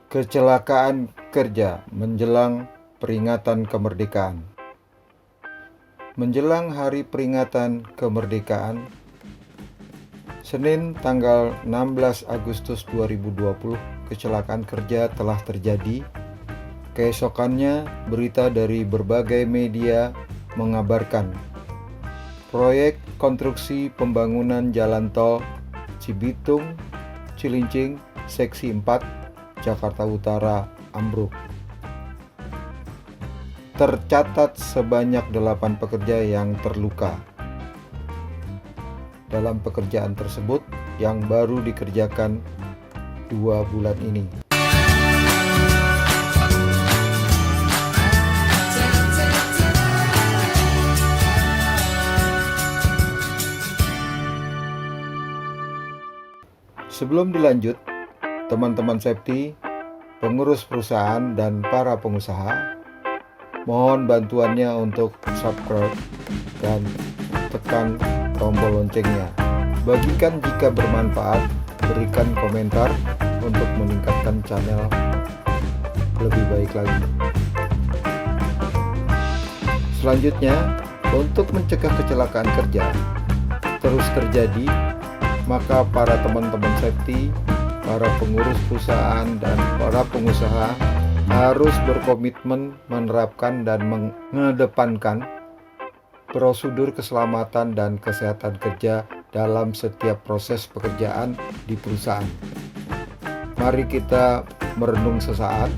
Kecelakaan kerja menjelang peringatan kemerdekaan. Menjelang hari peringatan kemerdekaan, Senin tanggal 16 Agustus 2020, kecelakaan kerja telah terjadi. Keesokannya, berita dari berbagai media mengabarkan proyek konstruksi pembangunan jalan tol Cibitung, Cilincing, Seksi 4, Jakarta Utara ambruk. Tercatat sebanyak 8 pekerja yang terluka dalam pekerjaan tersebut yang baru dikerjakan 2 bulan ini. Sebelum dilanjut, teman-teman safety, pengurus perusahaan, dan para pengusaha, mohon bantuannya untuk subscribe dan tekan tombol loncengnya. Bagikan jika bermanfaat, berikan komentar untuk meningkatkan channel lebih baik lagi. Selanjutnya, untuk mencegah kecelakaan kerja terus terjadi, maka para teman-teman safety, para pengurus perusahaan, dan para pengusaha harus berkomitmen menerapkan dan mengedepankan prosedur keselamatan dan kesehatan kerja dalam setiap proses pekerjaan di perusahaan. Mari kita merenung sesaat,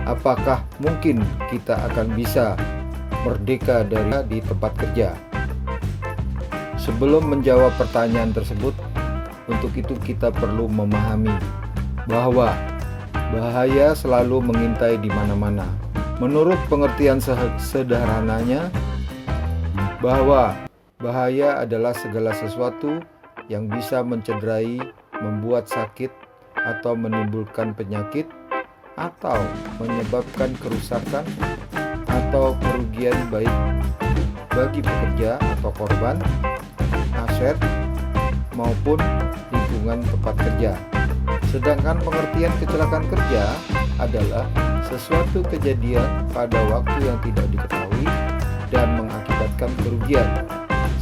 apakah mungkin kita akan bisa merdeka dari di tempat kerja? Sebelum menjawab pertanyaan tersebut, untuk itu kita perlu memahami bahwa bahaya selalu mengintai di mana-mana. Menurut pengertian sederhananya, bahwa bahaya adalah segala sesuatu yang bisa mencederai, membuat sakit, atau menimbulkan penyakit, atau menyebabkan kerusakan atau kerugian baik bagi pekerja atau korban, aset, maupun lingkungan tempat kerja. Sedangkan pengertian kecelakaan kerja adalah sesuatu kejadian pada waktu yang tidak diketahui dan mengakibatkan kerugian.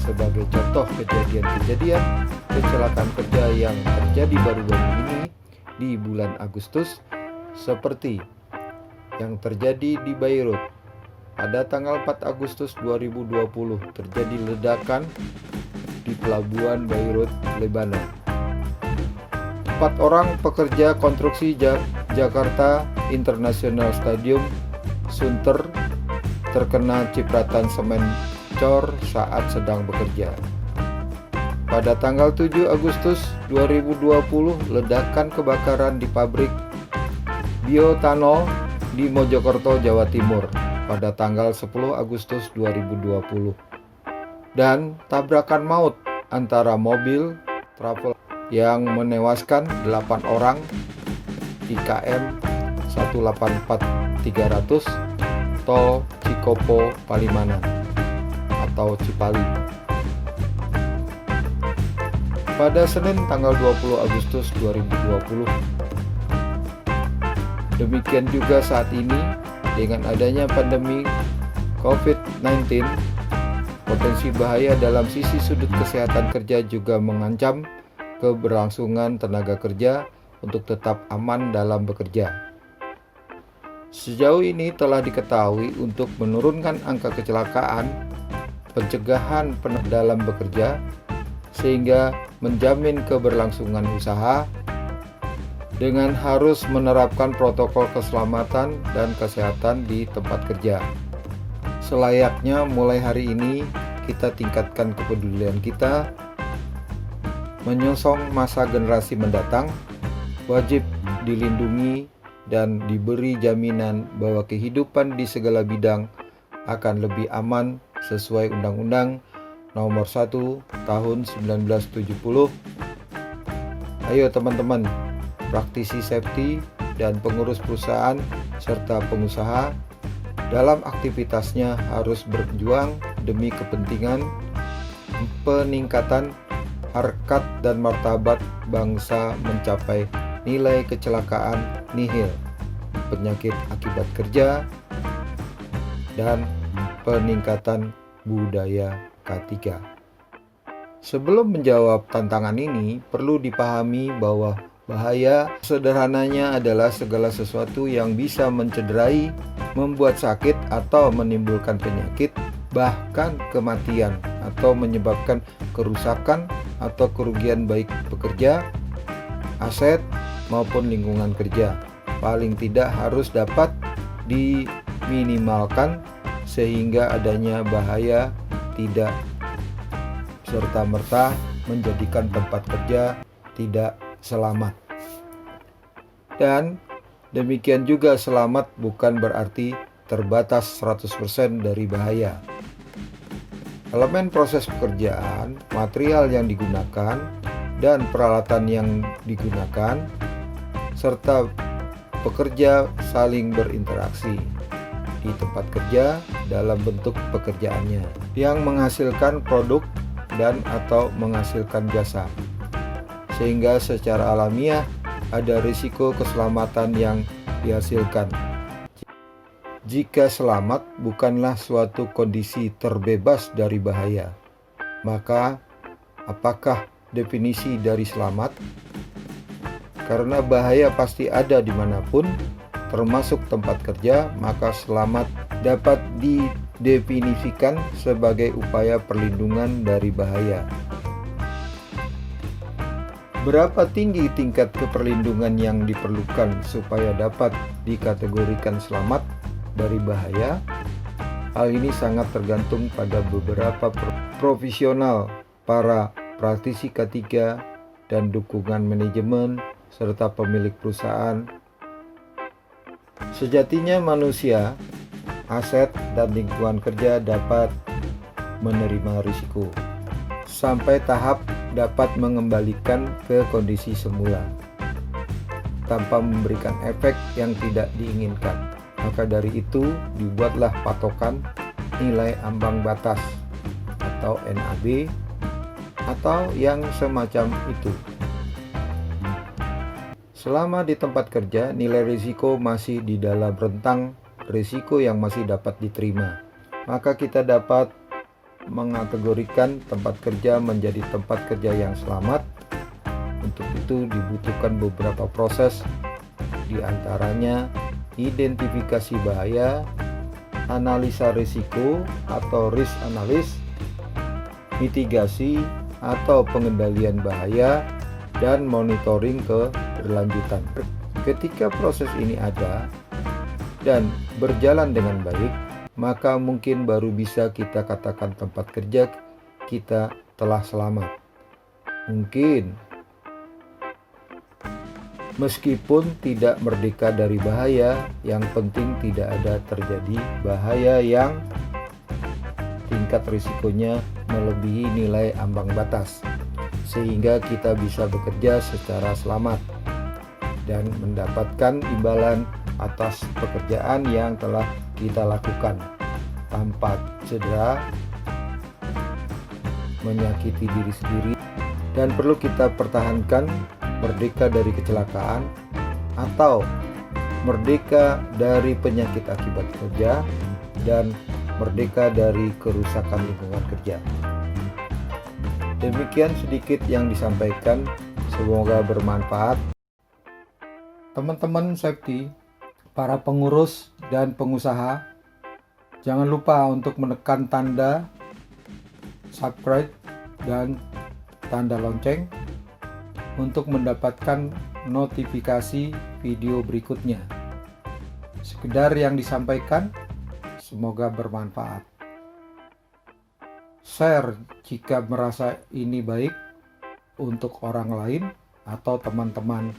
Sebagai contoh kejadian-kejadian kecelakaan kerja yang terjadi baru-baru ini di bulan Agustus, seperti yang terjadi di Beirut. Pada tanggal 4 Agustus 2020 terjadi ledakan di pelabuhan Beirut, Lebanon. 4 orang pekerja konstruksi Jakarta International Stadium Sunter terkena cipratan semen cor saat sedang bekerja. Pada tanggal 7 Agustus 2020, ledakan kebakaran di pabrik bioetanol di Mojokerto, Jawa Timur pada tanggal 10 Agustus 2020. Dan tabrakan maut antara mobil travel yang menewaskan 8 orang di KM 184300 tol Cikopo Palimanan atau Cipali pada Senin tanggal 20 Agustus 2020. Demikian juga saat ini dengan adanya pandemi COVID-19, potensi bahaya dalam sisi sudut kesehatan kerja juga mengancam keberlangsungan tenaga kerja untuk tetap aman dalam bekerja. Sejauh ini telah diketahui untuk menurunkan angka kecelakaan, pencegahan dalam bekerja, sehingga menjamin keberlangsungan usaha dengan harus menerapkan protokol keselamatan dan kesehatan di tempat kerja. Selayaknya mulai hari ini kita tingkatkan kepedulian kita menyongsong masa generasi mendatang, wajib dilindungi dan diberi jaminan bahwa kehidupan di segala bidang akan lebih aman sesuai Undang-Undang Nomor 1 Tahun 1970. Ayo teman-teman, praktisi safety dan pengurus perusahaan serta pengusaha dalam aktivitasnya harus berjuang demi kepentingan peningkatan harkat dan martabat bangsa mencapai nilai kecelakaan nihil, penyakit akibat kerja, dan peningkatan budaya K3. Sebelum menjawab tantangan ini, perlu dipahami bahwa bahaya sederhananya adalah segala sesuatu yang bisa mencederai, membuat sakit atau menimbulkan penyakit, bahkan kematian, atau menyebabkan kerusakan atau kerugian baik pekerja, aset, maupun lingkungan kerja. Paling tidak harus dapat diminimalkan sehingga adanya bahaya tidak serta-merta menjadikan tempat kerja tidak selamat. Dan demikian juga selamat bukan berarti terbatas 100% dari bahaya. Elemen proses pekerjaan, material yang digunakan, dan peralatan yang digunakan, serta pekerja saling berinteraksi di tempat kerja dalam bentuk pekerjaannya yang menghasilkan produk dan atau menghasilkan jasa, sehingga secara alamiah ada risiko keselamatan yang dihasilkan. Jika selamat bukanlah suatu kondisi terbebas dari bahaya, maka apakah definisi dari selamat? Karena bahaya pasti ada dimanapun, termasuk tempat kerja, maka selamat dapat didefinisikan sebagai upaya perlindungan dari bahaya. Berapa tinggi tingkat keperlindungan yang diperlukan supaya dapat dikategorikan selamat dari bahaya? Hal ini sangat tergantung pada beberapa profesional, para praktisi K3, dan dukungan manajemen, serta pemilik perusahaan. Sejatinya manusia, aset, dan lingkungan kerja dapat menerima risiko sampai tahap dapat mengembalikan ke kondisi semula tanpa memberikan efek yang tidak diinginkan. Maka dari itu dibuatlah patokan nilai ambang batas atau NAB atau yang semacam itu. Selama di tempat kerja, nilai risiko masih di dalam rentang risiko yang masih dapat diterima, maka kita dapat mengategorikan tempat kerja menjadi tempat kerja yang selamat. Untuk itu dibutuhkan beberapa proses, di antaranya identifikasi bahaya, analisa risiko atau risk analysis, mitigasi atau pengendalian bahaya, dan monitoring keberlanjutan. Ketika proses ini ada dan berjalan dengan baik, maka mungkin baru bisa kita katakan tempat kerja kita telah selamat. Mungkin meskipun tidak merdeka dari bahaya, yang penting tidak ada terjadi bahaya yang tingkat risikonya melebihi nilai ambang batas, sehingga kita bisa bekerja secara selamat dan mendapatkan imbalan atas pekerjaan yang telah kita lakukan tanpa cedera, menyakiti diri sendiri, dan perlu kita pertahankan merdeka dari kecelakaan atau merdeka dari penyakit akibat kerja dan merdeka dari kerusakan lingkungan kerja. Demikian sedikit yang disampaikan, semoga bermanfaat. Teman-teman safety, para pengurus dan pengusaha, jangan lupa untuk menekan tanda subscribe dan tanda lonceng untuk mendapatkan notifikasi video berikutnya. Sekedar yang disampaikan, semoga bermanfaat. Share jika merasa ini baik untuk orang lain atau teman-teman